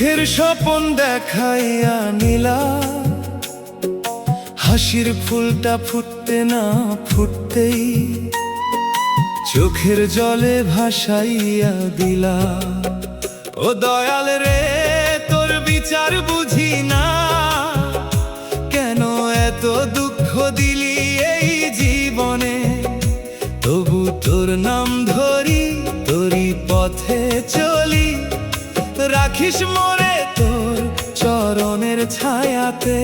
সুখের স্বপন দেখাইয়া নিলা, হাসির ফুলটা ফুটতে না ফুটতেই চোখের জলে ভাসাইয়া দিলা। ও দয়াল রে, তোর বিচার বুঝি না, কেন এত দুঃখ দিলি এই জীবনে। তবু তোর নাম ধরি, তোরই পথে চলি, রাখিস মোরে তোর চরণের ছায়াতে।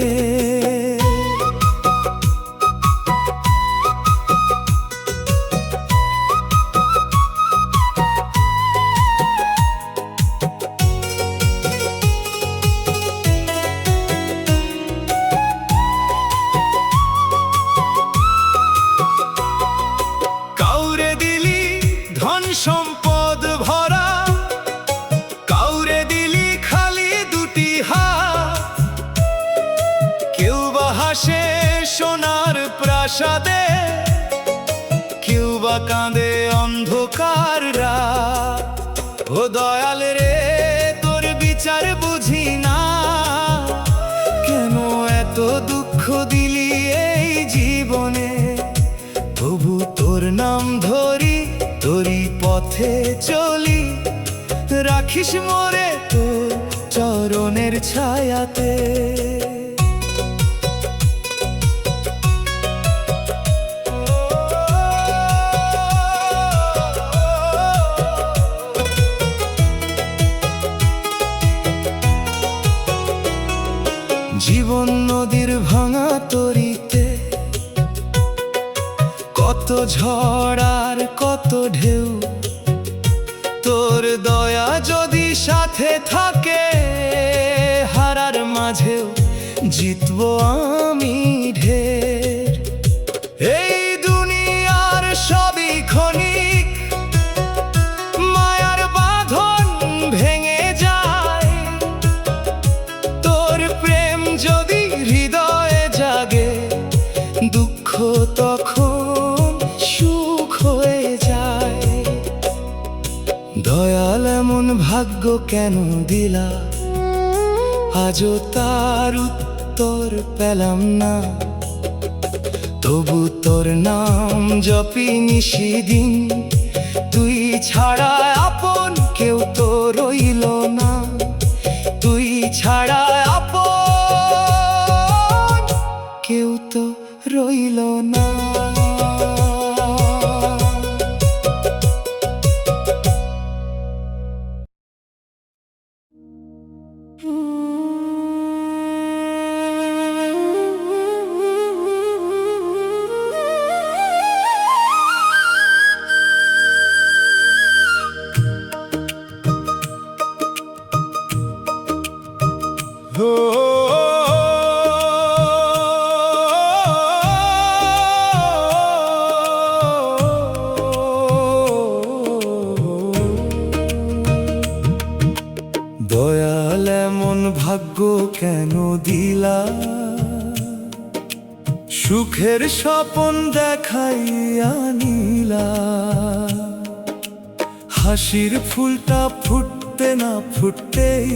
কাউরে দিলি ধন সম্পদ ভরা, কাউরে দিলি খালি দুটি হাত, কেউ বা হাসে সোনার প্রাসাদে, কেউ বা কাঁদে অন্ধকার রাত। ও দয়াল রে, তোর বিচার বুঝি না, কেন এত দুঃখ দিলি এই জীবনে। তবু তোর নাম ধরি, তোরই পথে চলি, রাখিস মোরে তোর চরণের ছায়াতে। জীবন নদীর ভাঙা তরিতে, কত ঝড় আর কত ঢেউ, তোর দয়া যদি সাথে থাকে, হারার মাঝেও জিতবো আমি ঢের। এই দুনিয়ার সবই ক্ষণিক, মায়ার বাঁধন ভেঙে যায়, তোর প্রেম যদি হৃদয়ে জাগে, দুঃখ তখন সুখ হয়ে যায়। দয়াল এমন ভাগ্য কেন দিলা, আজও তার উত্তর পেলাম না। তবু তোর নাম জপি নিশিদিন, তুই ছাড়া আপন কেউ তো রইল না, তুই ছাড়া আপন কেউ তো রইল না। দয়াল এমন ভাগ্য কেন দিলা, সুখের স্বপন দেখাইয়া নিলা, হাসির ফুলটা ফুটতে না ফুটতেই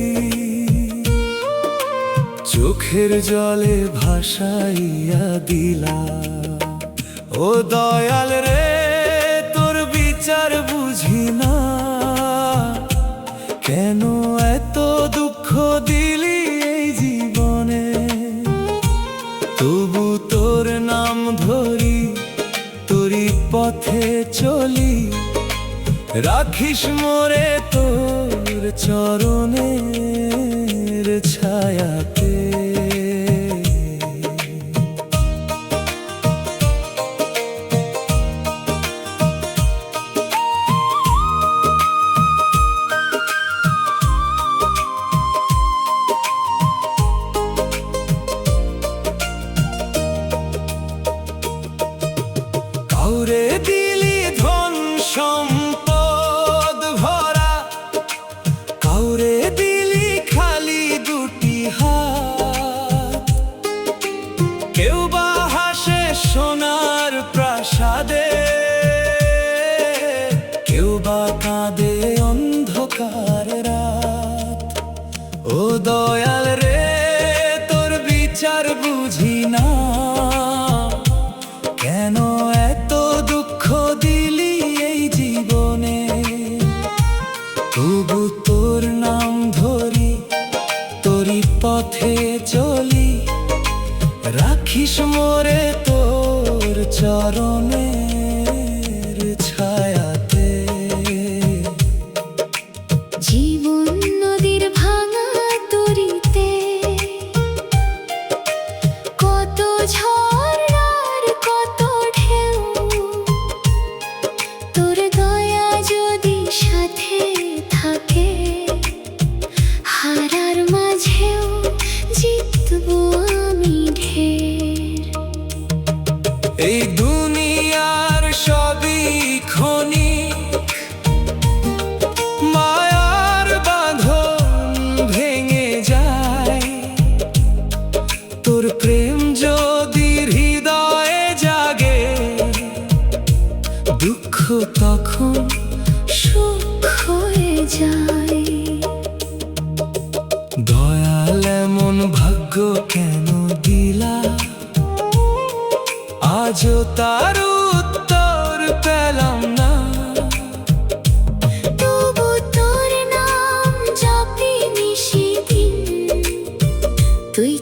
চোখের জলে ভাসাইয়া দিলা। ও দয়াল রে, তোর বিচার বুঝি না, কেন এত দুঃখ দিলি এই জীবনে। তবু তোর নাম ধরি, তোরই পথে চলি, রাখিস মোরে তোর চরণের ছায়াতে। কাউরে দিলি ধন সম্পদ ভরা, কাউরে দয়াল রে তোর বিচার বুঝি না, কেন এত দুঃখ দিলি এই জীবনে। তবু তোর নাম ধরি, তোরই পথে চলি, রাখিস মোরে তোর চরণের ছায়াতে। জীবন নদীর ভাঙা তরিতে, কত ঝড় আর কত ঢেউ, তোর দয়া যদি সাথে থাকে, হারার মাঝেও জিতবো আমি ঢের। এই দুনিয়ার সবই ক্ষণিক, মায়ার বাঁধন ভেঙে যায়। তোর প্রেম যদি হৃদয়ে জাগে, দুঃখ তখন সুখ হয়ে যায়। দয়াল এমন ভাগ্য কেন দিলা, আজও তার উত্তর পেলাম না। তবু তোর নাম জপি নিশিদিন, তুই